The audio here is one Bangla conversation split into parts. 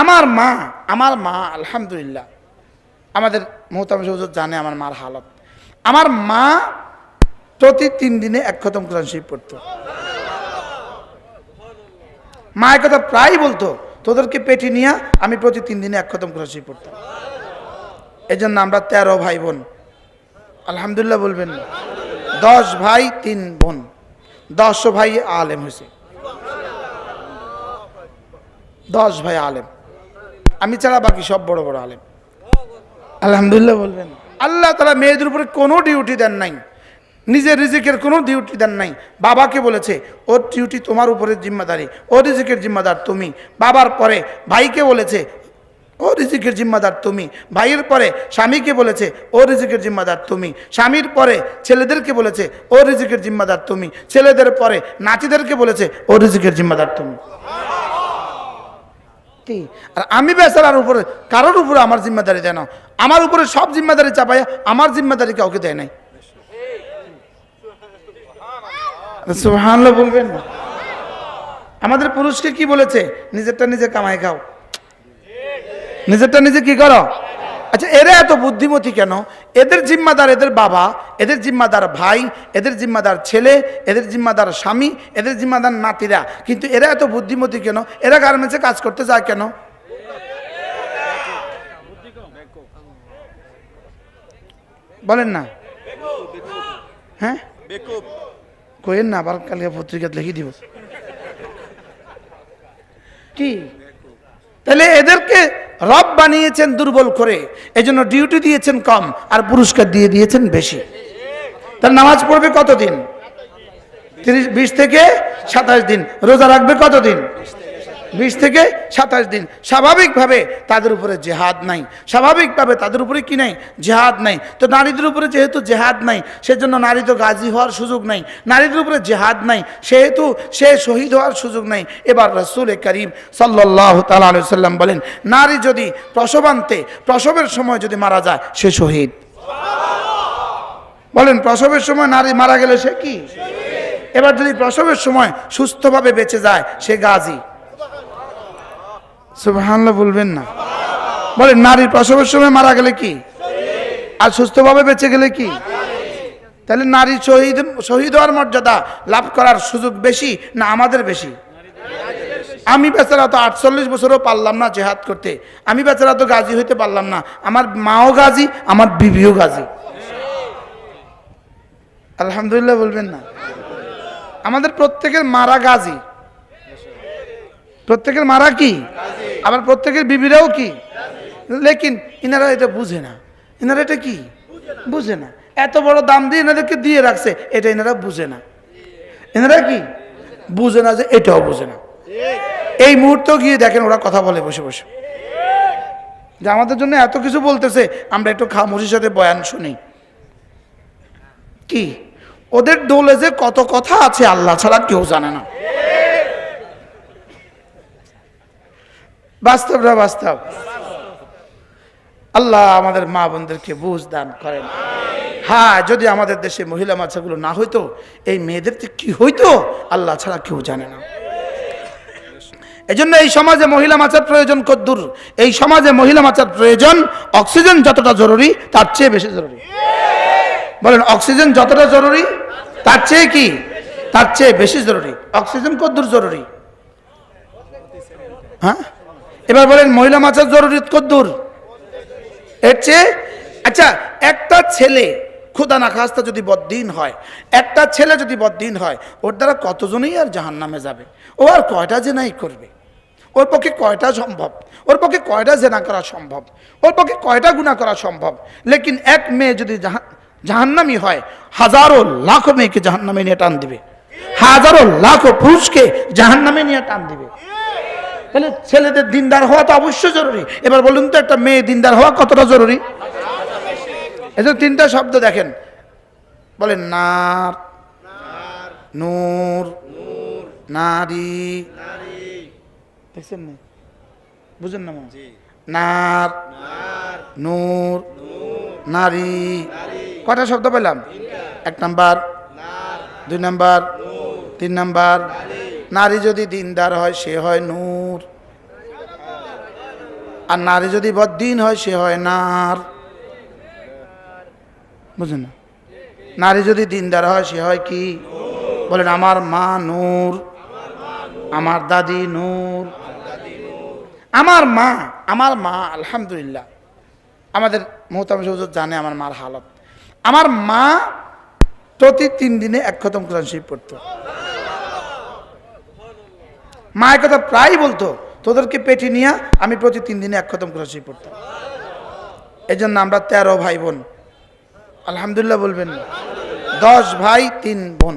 আমার মা আলহামদুলিল্লাহ, আমাদের মোহতামিম হুজুর জানে আমার মার হালত। আমার মা প্রতি 3 দিনে 1 খতম কোরআন শরীফ পড়তো। মা একথা প্রায় বলতো, তোদেরকে পেটে নিয়ে আমি প্রতি 3 দিনে 1 খতম কোরআন শরীফ পড়তাম। এই জন্য আমরা 13 ভাই বোন, আলহামদুলিল্লাহ বলবেন। 10 ভাই 3 বোন, 10 ভাই আলেম হয়েছে। 10 ভাই আলেম, আমি ছাড়া বাকি সব বড় বড় আলেম, আলহামদুলিল্লাহ বলবেন। আল্লাহ তাআলা মেয়েদের উপরে কোনো ডিউটি দেন নাই, নিজের রিজিকের কোনো ডিউটি দেন নাই। বাবাকে বলেছে ওর ডিউটি তোমার উপরে জিম্মাদারি, ও রিজিকের জিম্মাদার তুমি। বাবার পরে ভাইকে বলেছে ও রিজিকের জিম্মাদার তুমি। ভাইয়ের পরে স্বামীকে বলেছে ও রিজিকের জিম্মাদার তুমি। স্বামীর পরে ছেলেদেরকে বলেছে ও রিজিকের জিম্মাদার তুমি। ছেলেদের পরে নাতিদেরকে বলেছে ও রিজিকের জিম্মাদার তুমি। কি আর আমি বেচারার উপরে কারোর উপরে আমার জিম্মাদারি দেয় না, আমার উপরে সব জিম্মাদারি চাপায়, আমার জিম্মাদারি কাউকে দেয় নাই। সুবহানাল্লাহ বলবেন না? আমাদের পুরুষকে কি বলেছে? নিজেরটা নিজে কামাই খাও, নিজেরটা নিজে কি করো। আচ্ছা, এরা এত বুদ্ধিমতী কেন? এদের জিম্মাদার এদের বাবা, এদের জিম্মাদার ভাই, এদের জিম্মাদার ছেলে, এদের জিম্মাদার স্বামী, এদের জিম্মাদার নাতিরা। কিন্তু এরা এত বুদ্ধিমতী কেন? এরা গার্মেন্টসে কাজ করতে যায় কেন? বলেন না? হ্যাঁ, কইেন না, আবার কালকে পত্রিকা লিখে দিব। কি তাহলে এদেরকে রব বানিয়েছেন দুর্বল করে, এজন্য ডিউটি দিয়েছেন কম আর পুরস্কার দিয়ে দিয়েছেন বেশি। তার নামাজ পড়বে কতদিন? 20 থেকে 27 দিন। রোজা রাখবে কতদিন? 20 থেকে 27 দিন। স্বাভাবিকভাবে তাদের উপরে জেহাদ নাই, স্বাভাবিকভাবে তাদের উপরে কি নাই? জেহাদ নাই। তো নারীদের উপরে যেহেতু জেহাদ নাই, সেজন্য নারী তো গাজী হওয়ার সুযোগ নাই। নারীদের উপরে জেহাদ নাই সেহেতু সে শহীদ হওয়ার সুযোগ নাই। এবার রাসূল করিম সাল্লাল্লাহু তাআলা আলাইহি সাল্লাম বলেন, নারী যদি প্রসবান্তে প্রসবের সময় যদি মারা যায় সে শহীদ। বলেন, প্রসবের সময় নারী মারা গেলে সে কি? এবার যদি প্রসবের সময় সুস্থভাবে বেঁচে যায় সে গাজী। সুবহানাল্লাহ বলবেন না? বলেন, নারীর প্রসবের সময় মারা গেলে কি আর সুস্থভাবে বেঁচে গেলে কি? তাহলে নারী শহীদ হওয়ার মর্যাদা লাভ করার সুযোগ বেশি না আমাদের বেশি? আমি বেচারা তো 48 বছরও পারলাম না জেহাদ করতে, আমি বেচারা তো গাজী হইতে পারলাম না, আমার মাও গাজী, আমার বিবিও গাজী। আলহামদুলিল্লাহ বলবেন না? আমাদের প্রত্যেকের মারা গাজী, প্রত্যেকের মারা কি, আবার প্রত্যেকের বিবিরাও কি। লেকিন ইনারা এটা বুঝে না, ইনারা এটা কি বুঝে না। এত বড় দাম দিয়ে এনাদেরকে দিয়ে রাখছে, এটা এনারা বুঝে না। এনারা কি বুঝে না যে এটাও বুঝে না। এই মুহূর্তেও গিয়ে দেখেন ওরা কথা বলে বসে বসে যে আমাদের জন্য এত কিছু বলতেছে, আমরা একটু খামোশির সাথে বয়ান শুনি। কি ওদের দোলে যে কত কথা আছে আল্লাহ ছাড়া কেউ জানে না। বাস্তবরা বাস্তব। আল্লাহ আমাদের মা বোনদেরকে বুঝ দান করেন। হ্যাঁ, যদি আমাদের দেশে মহিলা মাদ্রাসাগুলো না হইতো, এই মেয়েদের কি হইতো আল্লাহ ছাড়া কেউ জানে না। এজন্য এই সমাজে মহিলা মাদ্রাসার প্রয়োজন কদ্দুর? এই সমাজে মহিলা মাদ্রাসার প্রয়োজন অক্সিজেন যতটা জরুরি তার চেয়ে বেশি জরুরি। বলেন, অক্সিজেন যতটা জরুরি তার চেয়ে কি, তার চেয়ে বেশি জরুরি। অক্সিজেন কদ্দুর জরুরি? হ্যাঁ, এবার বলেন মহিলা মাদ্রাসার জরুরি কদ্দুর এর চেয়ে? আচ্ছা, একটা ছেলে খোদা না খাস্তা যদি বদ্দিন হয়, একটা ছেলে যদি বদ্দিন হয়, ওর দ্বারা কতজনই আর জাহান্নামে যাবে? ও আর কয়টা জেনাই করবে? ওর পক্ষে কয়টা সম্ভব? ওর পক্ষে কয়টা জেনা করা সম্ভব? ওর পক্ষে কয়টা গুনাহ করা সম্ভব? লেকিন এক মেয়ে যদি জাহান্নামী হয়, হাজারো লাখো মেয়েকে জাহান্নামে নিয়ে টান দিবে, হাজারো লাখো পুরুষকে জাহান্নামে নিয়ে টান দিবে। তাহলে ছেলেদের দিনদার হওয়া তো অবশ্যই জরুরি। এবার বলুন তো, একটা মেয়ে দিনদার হওয়া কতটা জরুরি? এই যে 3টা শব্দ দেখেন, বলেন নার, নূর, নারী। দেখছেন না? বুঝেন না? নার, নূর, নারী। কয়টা শব্দ পেলাম? 1 নাম্বার, 2 নাম্বার, 3 নাম্বার। নারী যদি দিনদার হয় সে হয় নূর। আর নারী যদি বদ্দিন হয় সে হয় নার। বুঝলেন না? নারী যদি দিনদার হয় সে হয় কি? বলেন আমার মা নূর, আমার দাদি নূর। আমার মা আলহামদুলিল্লাহ, আমাদের মোহতামিম হুজুর জানে আমার মার হালত। আমার মা প্রতি 3 দিনে 1 খতম কোরআন শরীফ পড়তো। মা এই কথা প্রায় বলতো, তোদেরকে পেটে নিয়ে আমি প্রতি 3 দিনে 1 খতম কোরআন শরীফ পড়তাম। এই জন্য আমরা 13 ভাই বোন, আলহামদুলিল্লাহ বলবেন। 10 ভাই 3 বোন,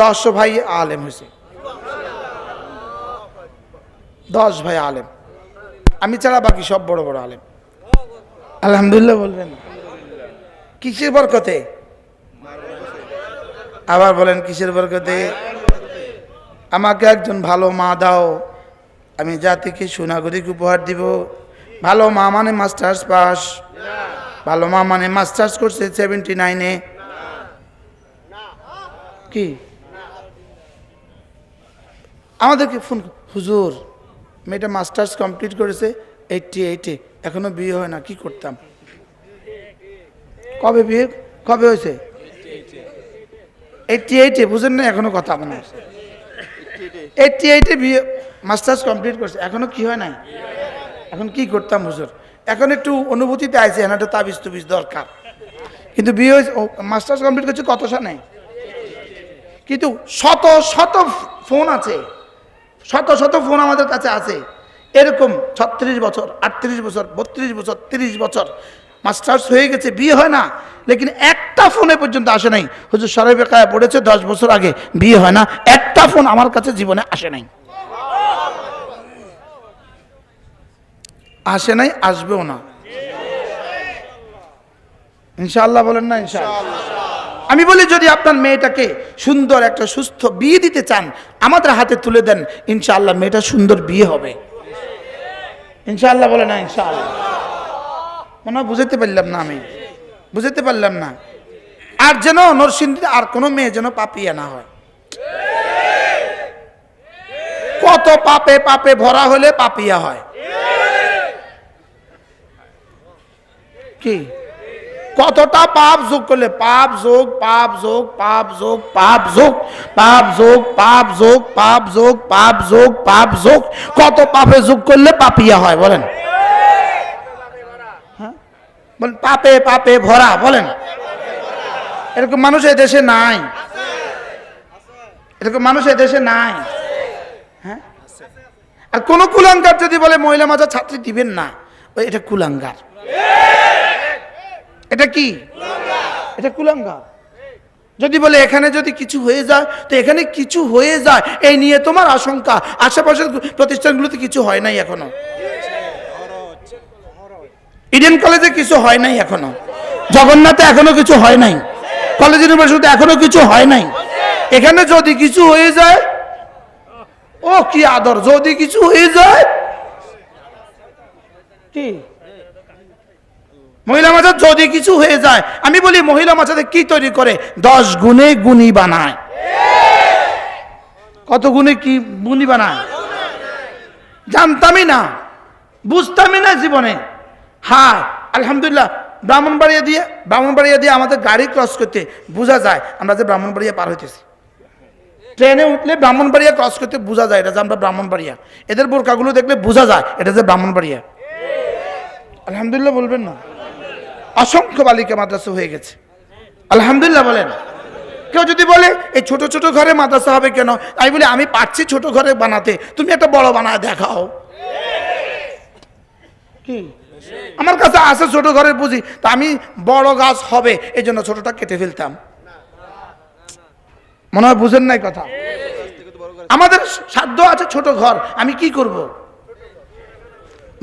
10 ভাই আলেম হয়েছে। 10 ভাই আলেম, আমি ছাড়া বাকি সব বড় বড় আলেম। আলহামদুলিল্লাহ বলবেন। কিসের বরকতে? আবার বলেন কিসের বরকতে? আমাকে একজন ভালো মা দাও, আমি জাতিকে সুনাগরিক উপহার দিব। ভালো মা মানে মাস্টার্স পাস, ভালো মা মানে মাস্টার্স করছে 79-এ। কি আমাদেরকে ফোন, হুজুর মেয়েটা মাস্টার্স কমপ্লিট করেছে 88-এ, এখনো বিয়ে হয় না, কি করতাম? কবে বিয়ে, কবে হয়েছে? 88-এ, বুঝেন না? এখনো কথা মনে 88-এ বিয়ে, মাস্টার্স কমপ্লিট করছে, এখনো কি হয় নাই? এখন কি করতাম হুজুর? এখন একটু অনুভূতিতে আইছে, একটা তাবিজ তুবিজ দরকার। কিন্তু বিয়ে হয়েছে, মাস্টার্স কমপ্লিট করছে কত সালে? কিন্তু শত শত ফোন আছে, শত শত ফোন আমাদের কাছে আছে, এরকম 36 বছর, 38 বছর, 32 বছর, 30 বছর মাস্টার্স হয়ে গেছে, বিয়ে হয় না, লেকিন একটা ফোনে পর্যন্ত আসে নাই। হুজুর সরাই বেকায় পড়েছে 10 বছর আগে, বিয়ে হয় না, একটা ফোন আমার কাছে জীবনে আসে নাই, আসে নাই, আসবেও না ইনশাআল্লাহ। বলেন না ইনশাআল্লাহ? আমি বলি যদি আপনার মেয়েটাকে সুন্দর একটা সুস্থ বিয়ে দিতে চান, আমাদের হাতে তুলে দেন, ইনশাআল্লাহ মেয়েটা সুন্দর বিয়ে হবে ইনশাআল্লাহ। বলে না ইনশাআল্লাহ? মনে হয় বুঝাতে পারলাম না, আমি বুঝাতে পারলাম না। আর যেন নরসিংদীতে আর কোনো মেয়ে যেন পাপিয়া না হয়। কত পাপে পাপে ভরা হলে পাপিয়া হয়। কি কতটা পাপ যোগ করলে, পাপ যোগ পাপ যোগ পাপ যোগ পাপ যোগ পাপ যোগ পাপ যোগ পাপ যোগ পাপ যোগ পাপ যোগ, কত পাপে যোগ করলে পাপিয়া হয়? বলেন হ্যাঁ, বলেন পাপে পাপে ভরা। বলেন এরকম মানুষ এই দেশে নাই, এরকম মানুষ এই দেশে নাই। হ্যাঁ, আর কোন কুলাঙ্গার যদি বলে মহিলা মাদ্রাসা ছাত্রী দিবেন না, এটা কুলাঙ্গার। এটা কি? এটা কুলাঙ্গার। যদি বলে এখানে যদি কিছু হয়ে যায়, তো এখানে কিছু হয়ে যায় এই নিয়ে তোমার আশঙ্কা। আশেপাশের প্রতিষ্ঠানগুলোতে কিছু হয় নাই এখনো, ইডেন কলেজে কিছু হয় নাই এখনো, জগন্নাথে এখনো কিছু হয় নাই, কলেজ ইউনিভার্সিটিতে এখনো কিছু হয় নাই। এখানে যদি কিছু হয়ে যায়, ও কি আদর, যদি কিছু হয়ে যায়। কি মহিলা মাদ্রাসা যদি কিছু হয়ে যায়, আমি বলি মহিলা মাদ্রাসা কি তৈরি করে? 10 গুণে গুণী বানায়। কত গুণে কি গুণী বানায় জানতামই না, বুঝতামই না জীবনে। হ্যাঁ আলহামদুলিল্লাহ, ব্রাহ্মণবাড়িয়া দিয়ে আমাদের গাড়ি ক্রস করতে বোঝা যায় আমরা যে ব্রাহ্মণবাড়িয়া পার হইতেছি। ট্রেনে উঠলে ব্রাহ্মণবাড়িয়া ক্রস করতে বোঝা যায় এটা যে আমরা ব্রাহ্মণবাড়িয়া। এদের বোরকাগুলো দেখলে বোঝা যায় এটা যে ব্রাহ্মণবাড়িয়া। আলহামদুলিল্লাহ বলবেন না? অসংখ্য বালিকা মাদ্রাসা হয়ে গেছে আলহামদুলিল্লাহ। বলেন কেউ যদি বলে এই ছোট ছোট ঘরে মাদ্রাসা হবে কেন, আমি বলি আমি পারছি ছোট ঘরে বানাতে, তুমি একটা বড় বানায় দেখাও। কি আমার কাছে আছে ছোট ঘরের পুঁজি, তা আমি বড় গাছ হবে এই জন্য ছোটটা কেটে ফেলতাম। মনে হয় বুঝেন নাই কথা। আমাদের সাধ্য আছে ছোট ঘর, আমি কি করব?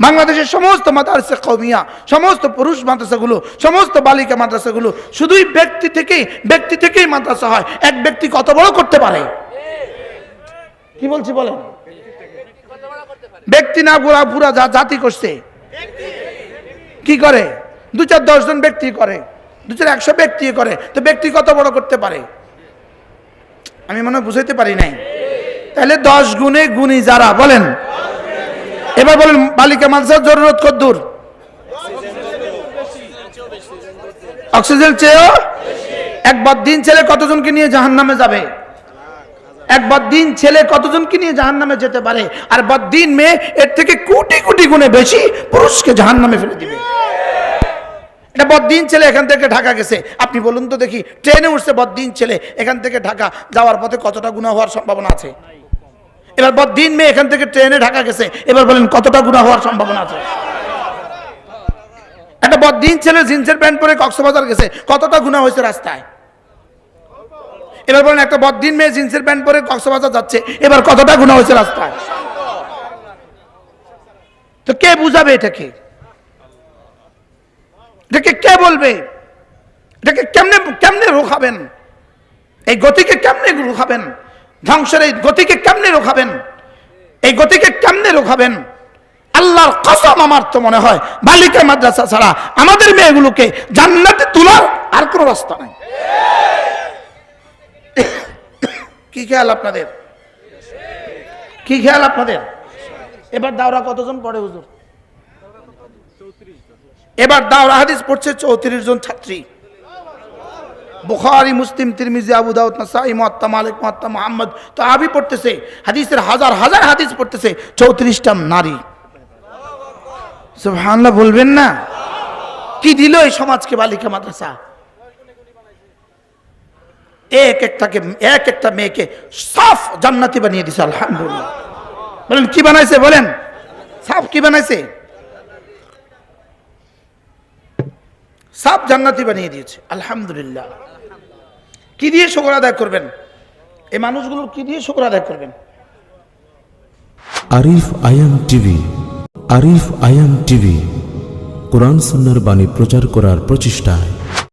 বাংলাদেশের সমস্ত মাদ্রাসা কওমিয়া, সমস্ত পুরুষ মাদ্রাসাগুলো, সমস্ত বালিকা মাদ্রাসাগুলো শুধুই ব্যক্তি থেকেই মাদ্রাসা হয়। এক ব্যক্তি কত বড় করতে পারে? কি বলছি বলেন? ব্যক্তি না, পুরা জাতি করছে। কি করে? 2-4-10 জন ব্যক্তি করে, 2-4-100 ব্যক্তি করে, তো ব্যক্তি কত বড় করতে পারে? আমি মনে হয় বুঝাইতে পারি নাই। তাহলে 10 গুণে গুণী যারা, বলেন এবার বলেন বালিকা মাদ্রাসার জরুরত কদ্দূর? অক্সিজেন চেয়েও এক বদ্দিন ছেলে কতজনকে নিয়ে জাহান্নামে যাবে? এক বদ্দিন ছেলে কতজনকে নিয়ে জাহান্নামে যেতে পারে? আর বদ্দিন মেয়ে এর থেকে কোটি কোটি গুণে বেশি পুরুষকে জাহান্নামে ফেলে দিবে। এটা বদ্দিন ছেলে এখান থেকে ঢাকা গেছে, আপনি বলুন তো দেখি, ট্রেনে উঠছে বদ্দিন ছেলে, এখান থেকে ঢাকা যাওয়ার পথে কতটা গুনাহ হওয়ার সম্ভাবনা আছে? এবার বদ্দিন মেয়ে এখান থেকে ট্রেনে ঢাকা গেছে, এবার বলেন কতটা গুনাহ হওয়ার সম্ভাবনা আছে? একটা বদ্দিন ছেলে জিন্সের প্যান্ট পরে কক্সবাজার গেছে, কতটা গুনাহ হয়েছে রাস্তায়? এবার বলেন একটা বদ্দিন মেয়ে জিন্সের প্যান্ট পরে কক্সবাজার যাচ্ছে, এবার কতটা গুনাহ হয়েছে রাস্তায়? তো কে বুঝাবে এটাকে? এটাকে কে বলবে? এটাকে কেমনে কেমনে রোখাবেন? এই গতিকে কেমনে রোখাবেন? ধ্বংসের এই গতিকে কেমনে রোখাবেন? এই গতিকে কেমনে রোখাবেন? আল্লাহর কসম, আমার তো মনে হয় বালিকা মাদ্রাসা ছাড়া আমাদের মেয়েগুলোকে জান্নাতে তোলার আর কোনো রাস্তা নাই। কি খেয়াল আপনাদের? কি খেয়াল আপনাদের? এবার দাওরা কতজন পড়ে হুজুর? এবার দাওরা হাদিস পড়ছে 34 জন ছাত্রী। বুখারী, মুসলিম, তিরমিজি, আবু দাউদ, নাসাই, মুয়াত্তা মালিক, মুয়াত্তা মুহাম্মদ তো আবি পড়তেছে, হাদিসের হাজার হাজার হাদিস পড়তেছে, 34টা নারী। সুবহানাল্লাহ বলবেন না? কি দিল এই সমাজকে বালিকা মাদ্রাসা? এক একটা মেয়েকে সাফ জান্নাতি বানিয়ে দিছে। আলহামদুলিল্লাহ বলেন কি বানাইছে? বলেন সাফ কি বানাইছে? সাফ জান্নাতি বানিয়ে দিয়েছে। আলহামদুলিল্লাহ। কি দিয়ে শুকর আদায় করবেন? এই মানুষগুলোর কি দিয়ে শুকর আদায় করবেন? আরিফ আয়াম টিভি, আরিফ আয়াম টিভি কোরআন সুন্নাহর বাণী প্রচার করার প্রচেষ্টায়